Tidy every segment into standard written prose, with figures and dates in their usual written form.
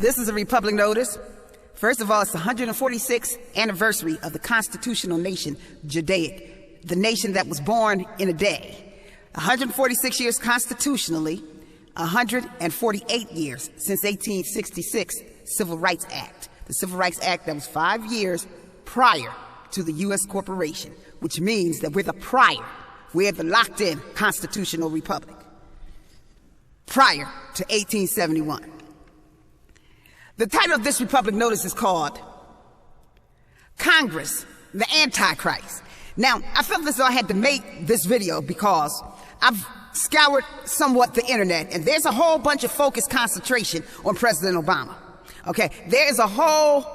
This is a Republic notice. First of all, it's the 146th anniversary of the constitutional nation, Judaic, the nation that was born in a day. 146 years constitutionally, 148 years since 1866 Civil Rights Act. The Civil Rights Act that was 5 years prior to the U.S. corporation, which means that we're the locked-in constitutional republic prior to 1871. The title of this Republic notice is called Congress, the Antichrist. Now, I felt as though I had to make this video because I've scoured somewhat the internet, and there's a whole bunch of focused concentration on President Obama. Okay, there is a whole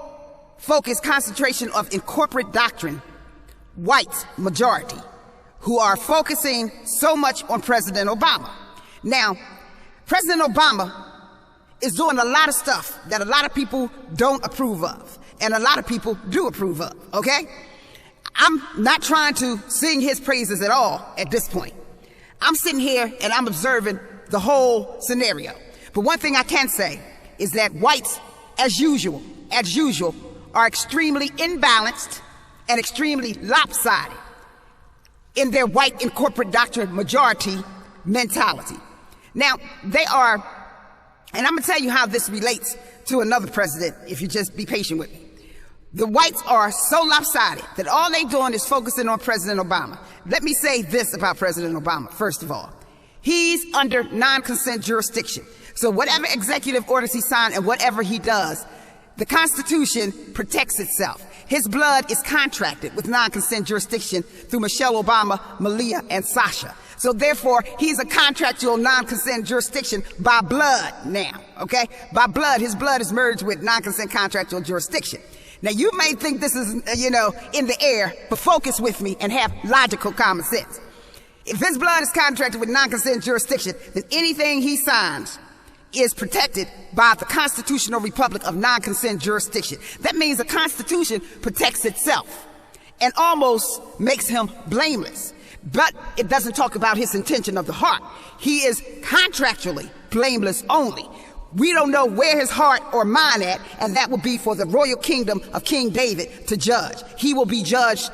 focused concentration of in corporate doctrine, white majority, who are focusing so much on President Obama. Now, President Obama is doing a lot of stuff that a lot of people don't approve of, and a lot of people do approve of, okay? I'm not trying to sing his praises at all at this point. I'm sitting here and I'm observing the whole scenario. But one thing I can say is that whites, as usual, are extremely imbalanced and extremely lopsided in their white and corporate doctrine majority mentality. Now, they are, and I'm gonna tell you how this relates to another president, if you just be patient with me. The whites are so lopsided that all they're doing is focusing on President Obama. Let me say this about President Obama, first of all. He's under non-consent jurisdiction. So whatever executive orders he signs and whatever he does, the Constitution protects itself. His blood is contracted with non-consent jurisdiction through Michelle Obama, Malia, and Sasha. So therefore, he's a contractual non-consent jurisdiction by blood now, okay? By blood, his blood is merged with non-consent contractual jurisdiction. Now, you may think this is, in the air, but focus with me and have logical common sense. If his blood is contracted with non-consent jurisdiction, then anything he signs is protected by the constitutional republic of non-consent jurisdiction. That means the Constitution protects itself and almost makes him blameless. But it doesn't talk about his intention of the heart. He is contractually blameless only. We don't know where his heart or mind at, and that will be for the royal kingdom of King David to judge. He will be judged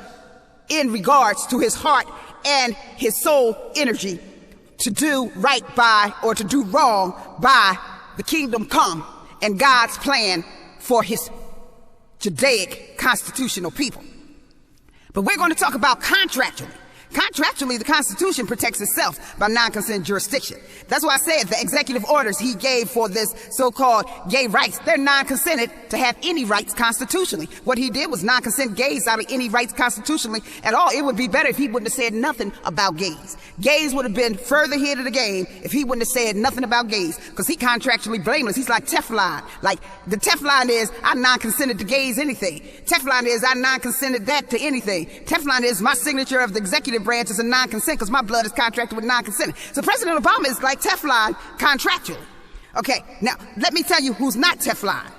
in regards to his heart and his soul energy to do right by or to do wrong by the kingdom come and God's plan for his Judaic constitutional people. But we're going to talk about contractually. Contractually, the Constitution protects itself by non-consent jurisdiction. That's why I said the executive orders he gave for this so-called gay rights, they're non-consented to have any rights constitutionally. What he did was non-consent gays out of any rights constitutionally at all. It would be better if he wouldn't have said nothing about gays. Gays would have been further ahead of the game if he wouldn't have said nothing about gays, because he contractually blameless. He's like Teflon. Like, the Teflon is, I non-consented to gays anything. Teflon is, I non-consented that to anything. Teflon is, my signature of the executive branch is a non-consent because my blood is contracted with non-consent. So President Obama is like Teflon contractually. Okay, now let me tell you who's not Teflon.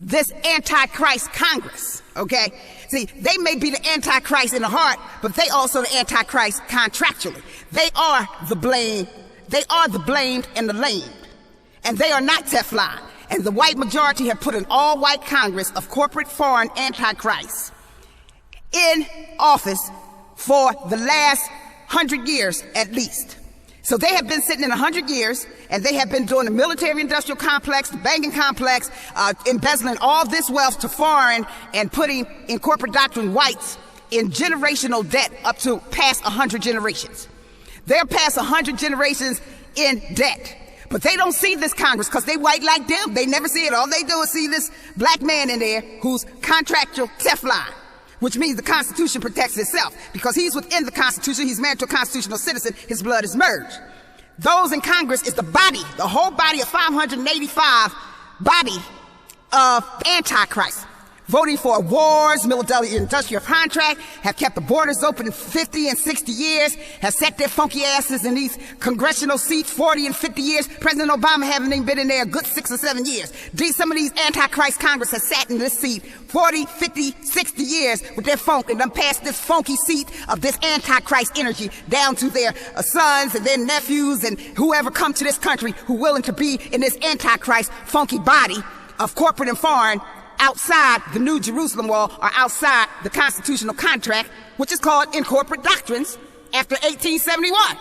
This Antichrist Congress, okay? See, they may be the Antichrist in the heart, but they also the Antichrist contractually. They are the blamed and the lamed. And they are not Teflon. And the white majority have put an all-white Congress of corporate foreign Antichrists in office for the last 100 years at least. So they have been sitting in 100 years, and they have been doing the military-industrial complex, the banking complex, embezzling all this wealth to foreign and putting in corporate doctrine whites in generational debt up to past 100 generations. They're past 100 generations in debt. But they don't see this Congress because they white like them. They never see it. All they do is see this black man in there who's contractual Teflon, which means the Constitution protects itself. Because he's within the Constitution, he's married to a constitutional citizen, his blood is merged. Those in Congress is the body, the whole body of 585 body of Antichrist. voting for wars, military-industrial contract, have kept the borders open 50 and 60 years, have set their funky asses in these congressional seats 40 and 50 years. President Obama haven't even been in there a good 6 or 7 years. Some of these Antichrist Congress have sat in this seat 40, 50, 60 years with their funk and done passed this funky seat of this Antichrist energy down to their sons and their nephews and whoever come to this country who willing to be in this Antichrist funky body of corporate and foreign outside the New Jerusalem wall or outside the constitutional contract, which is called incorporate doctrines after 1871.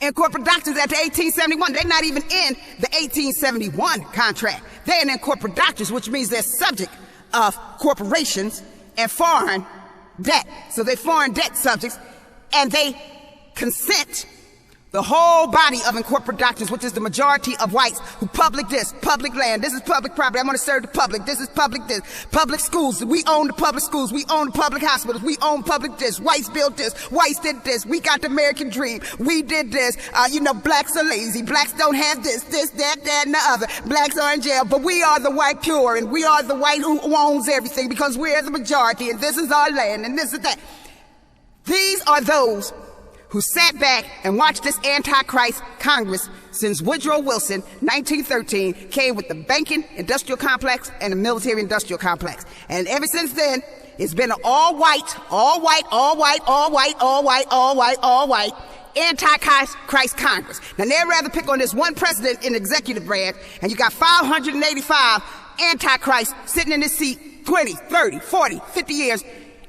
Incorporate doctrines after 1871, they're not even in the 1871 contract. They're in incorporate doctrines, which means they're subject of corporations and foreign debt. So they're foreign debt subjects, and they consent. The whole body of incorporate doctrines, which is the majority of whites who public this, public land, this is public property, I'm going to serve the public, this is public this, public schools, we own the public schools, we own the public hospitals, we own public this, whites built this, whites did this, we got the American dream, we did this, blacks are lazy, blacks don't have this, that, and the other, blacks are in jail, but we are the white pure, and we are the white who owns everything because we're the majority, and this is our land, and this is that. These are those who sat back and watched this Antichrist Congress since Woodrow Wilson, 1913, came with the banking industrial complex and the military industrial complex. And ever since then, it's been an all white Antichrist Congress. Now, they'd rather pick on this one president in the executive branch, and you got 585 Antichrists sitting in this seat 20, 30, 40, 50 years,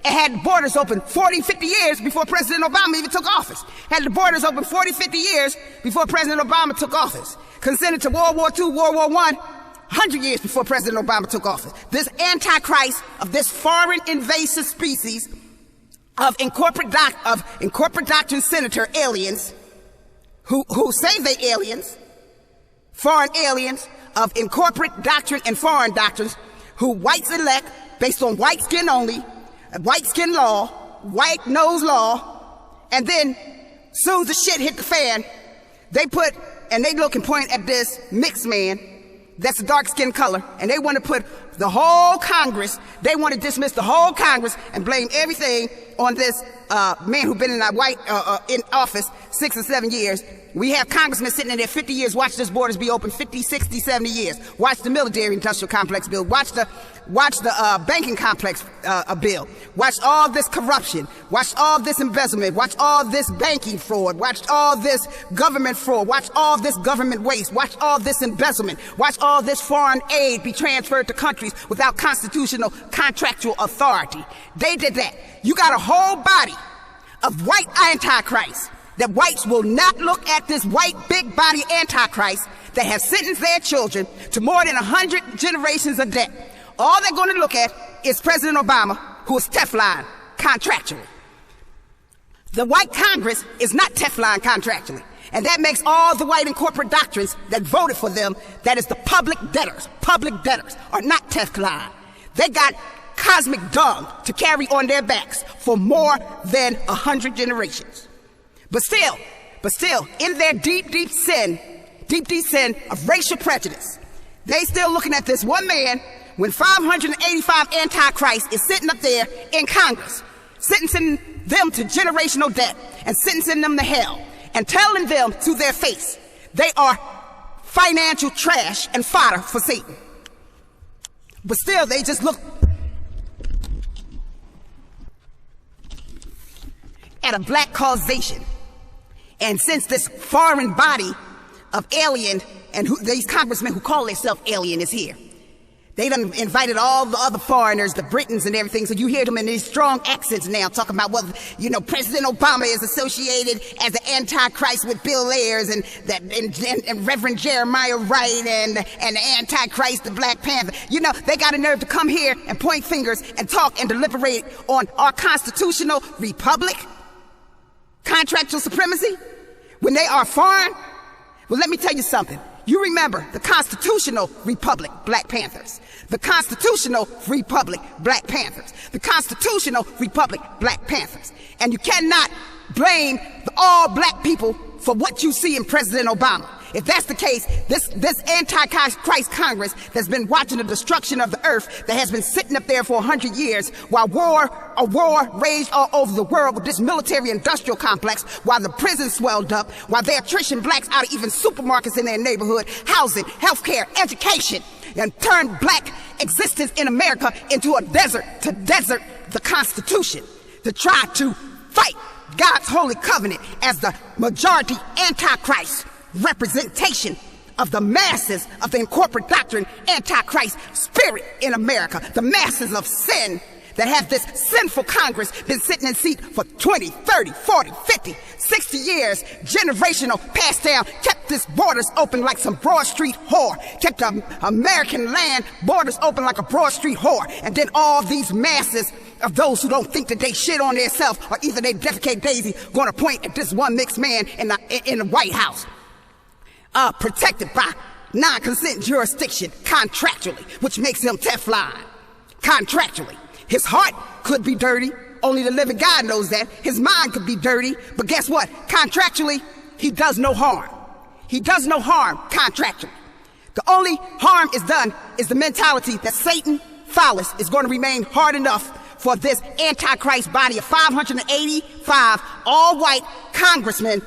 and had the borders open 40, 50 years before President Obama even took office. Had the borders open 40, 50 years before President Obama took office. Consented to World War II, World War I, 100 years before President Obama took office. This Antichrist of this foreign invasive species of incorporate doctrine senator aliens who say they aliens, foreign aliens of incorporate doctrine and foreign doctrines who whites elect based on white skin only, white skin law, white nose law, and then soon as the shit hit the fan, they look and point at this mixed man that's a dark skin color, and they want to put the whole Congress, they want to dismiss the whole Congress and blame everything on this man who's been in in office 6 or 7 years. We have congressmen sitting in there 50 years, watch this borders be open 50, 60, 70 years. Watch the military industrial complex bill. Watch the banking complex bill. Watch all this corruption. Watch all this embezzlement. Watch all this banking fraud. Watch all this government fraud. Watch all this government waste. Watch all this embezzlement. Watch all this foreign aid be transferred to countries without constitutional contractual authority. They did that. You got a whole body of white antichrists that whites will not look at this white big body antichrist that has sentenced their children to more than 100 generations of debt. All they're going to look at is President Obama, who is Teflon contractually. The white Congress is not Teflon contractually. And that makes all the white and corporate doctrines that voted for them, that is the public debtors are not Teflon. They got cosmic dung to carry on their backs for more than 100 generations. But still, in their deep sin of racial prejudice, they still looking at this one man when 585 antichrists is sitting up there in Congress, sentencing them to generational debt and sentencing them to hell and telling them to their face they are financial trash and fodder for Satan. But still, they just look at a black causation. And since this foreign body of alien and these congressmen who call themselves alien is here, they done invited all the other foreigners, the Britons and everything, so you hear them in these strong accents now talking about whether, President Obama is associated as an antichrist with Bill Ayers and Reverend Jeremiah Wright and the antichrist, the Black Panther. They got a nerve to come here and point fingers and talk and deliberate on our constitutional republic, contractual supremacy, when they are foreign. Well, let me tell you something. You remember the constitutional republic, Black Panthers. The constitutional republic, Black Panthers. The constitutional republic, Black Panthers. And you cannot blame all black people for what you see in President Obama. If that's the case, this anti-Christ Congress that's been watching the destruction of the earth, that has been sitting up there for 100 years while a war raged all over the world with this military-industrial complex, while the prisons swelled up, while they're attrition blacks out of even supermarkets in their neighborhood, housing, healthcare, education, and turned black existence in America into a desert to desert the Constitution, to try to fight God's holy covenant as the majority antichrist representation of the masses of the incorporate doctrine antichrist spirit in America, the masses of sin that have this sinful Congress been sitting in seat for 20, 30, 40, 50, 60 years, generational, passed down, kept this borders open like some Broad Street whore, kept American land borders open like a Broad Street whore, and then all these masses of those who don't think that they shit on themselves or either they defecate Daisy going to point at this one mixed man in the White House, protected by non-consent jurisdiction contractually, which makes him Teflon. Contractually. His heart could be dirty. Only the living God knows that. His mind could be dirty. But guess what? Contractually, he does no harm. He does no harm contractually. The only harm is done is the mentality that Satan, phallus, is going to remain hard enough for this antichrist body of 585 all-white congressmen,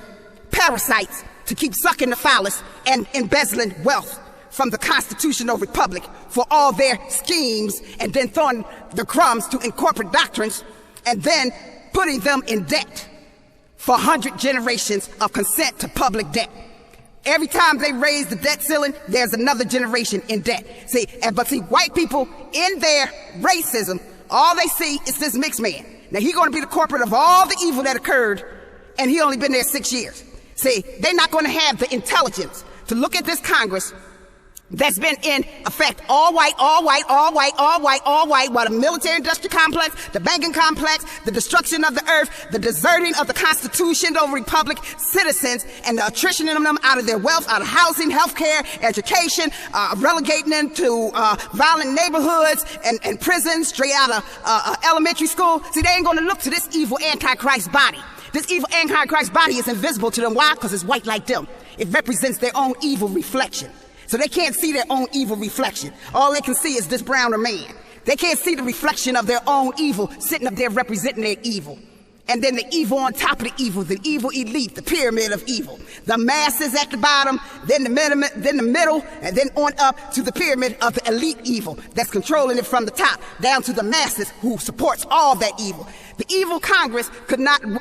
parasites, to keep sucking the phallus and embezzling wealth from the constitutional republic for all their schemes, and then throwing the crumbs to incorporate doctrines, and then putting them in debt for 100 generations of consent to public debt. Every time they raise the debt ceiling, there's another generation in debt. But see, white people in their racism, all they see is this mixed man. Now he's going to be the corporate of all the evil that occurred, and he only been there 6 years. See, they're not going to have the intelligence to look at this Congress that's been in effect all white, while the military-industrial complex, the banking complex, the destruction of the earth, the deserting of the Constitution over republic citizens, and the attrition of them out of their wealth, out of housing, healthcare, education, relegating them to violent neighborhoods and prisons straight out of elementary school. See, they ain't going to look to this evil antichrist body. This evil antichrist body is invisible to them. Why? Because it's white like them. It represents their own evil reflection. So they can't see their own evil reflection. All they can see is this browner man. They can't see the reflection of their own evil sitting up there representing their evil. And then the evil on top of the evil elite, the pyramid of evil. The masses at the bottom, then the middle, and then on up to the pyramid of the elite evil that's controlling it from the top down to the masses who supports all that evil. The evil Congress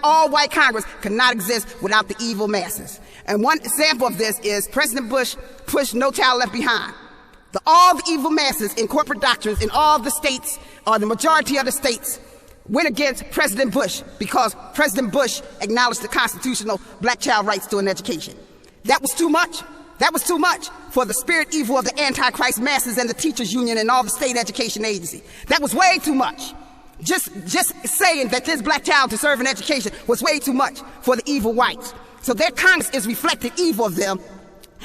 all white Congress could not exist without the evil masses. And one example of this is President Bush pushed No Child Left Behind. All the evil masses in corporate doctrines in all the states, or the majority of the states, went against President Bush because President Bush acknowledged the constitutional black child rights to an education. That was too much. That was too much for the spirit evil of the antichrist masses and the teachers union and all the state education agencies. That was way too much. Just saying that this black child deserves an education was way too much for the evil whites. So their Congress is reflecting evil of them,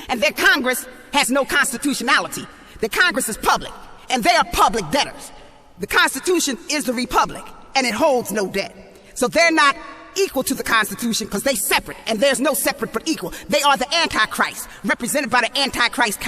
and their Congress has no constitutionality. The Congress is public, and they are public debtors. The Constitution is the republic, and it holds no debt. So they're not equal to the Constitution because they're separate, and there's no separate but equal. They are the Antichrist, represented by the Antichrist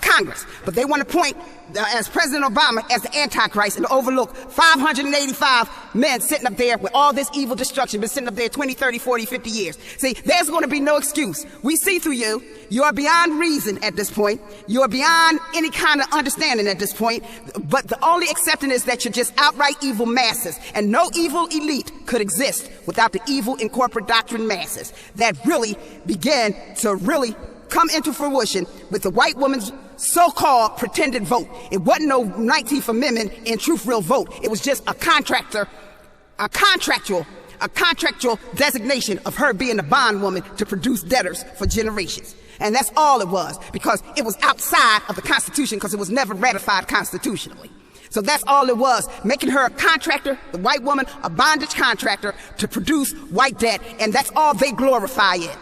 Congress. But they want to point as President Obama as the Antichrist and overlook 585 men sitting up there with all this evil destruction, been sitting up there 20, 30, 40, 50 years. See, there's going to be no excuse. We see through you. You are beyond reason at this point. You are beyond any kind of understanding at this point. But the only exception is that you're just outright evil masses, and no evil elite could exist without the evil in corporate doctrine masses that really began to really come into fruition with the white woman's so-called pretended vote. It wasn't no 19th Amendment in truth real vote. It was just a contractual designation of her being a bondwoman to produce debtors for generations. And that's all it was, because it was outside of the Constitution, because it was never ratified constitutionally. So that's all it was, making her a contractor, the white woman, a bondage contractor to produce white debt, and that's all they glorify it.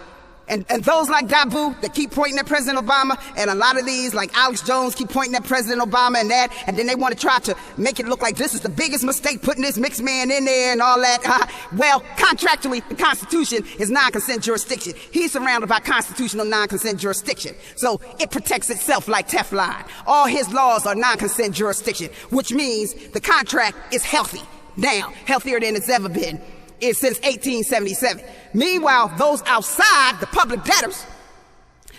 And those like Dabu that keep pointing at President Obama, and a lot of these like Alex Jones keep pointing at President Obama and that, and then they want to try to make it look like this is the biggest mistake, putting this mixed man in there and all that. Well, contractually, the Constitution is non-consent jurisdiction. He's surrounded by constitutional non-consent jurisdiction. So it protects itself like Teflon. All his laws are non-consent jurisdiction, which means the contract is healthy now, healthier than it's ever been. Is since 1877. Meanwhile, those outside, the public debtors,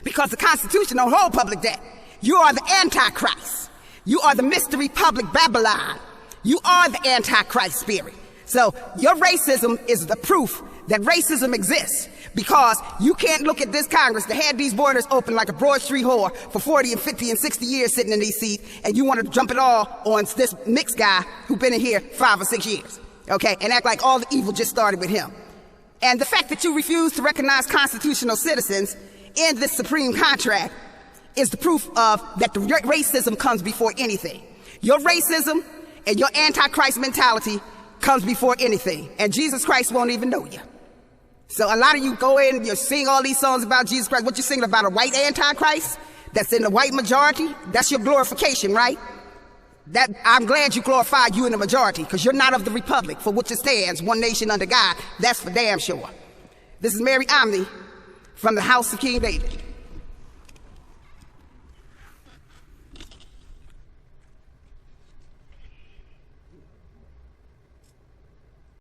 because the Constitution don't hold public debt, you are the Antichrist. You are the mystery public Babylon. You are the Antichrist spirit. So your racism is the proof that racism exists, because you can't look at this Congress that had these borders open like a Broad Street whore for 40 and 50 and 60 years sitting in these seats, and you want to jump it all on this mixed guy who been in here 5 or 6 years. Okay, and act like all the evil just started with him. And the fact that you refuse to recognize constitutional citizens in this supreme contract is the proof of that the racism comes before anything. Your racism and your antichrist mentality comes before anything, and Jesus Christ won't even know you. So a lot of you go in and you sing all these songs about Jesus Christ. What you singing about, a white antichrist that's in the white majority? That's your glorification, right? That I'm glad you glorify you in the majority, because you're not of the republic for which it stands, one nation under God. That's for damn sure. This is Mary Omni from the house of King David.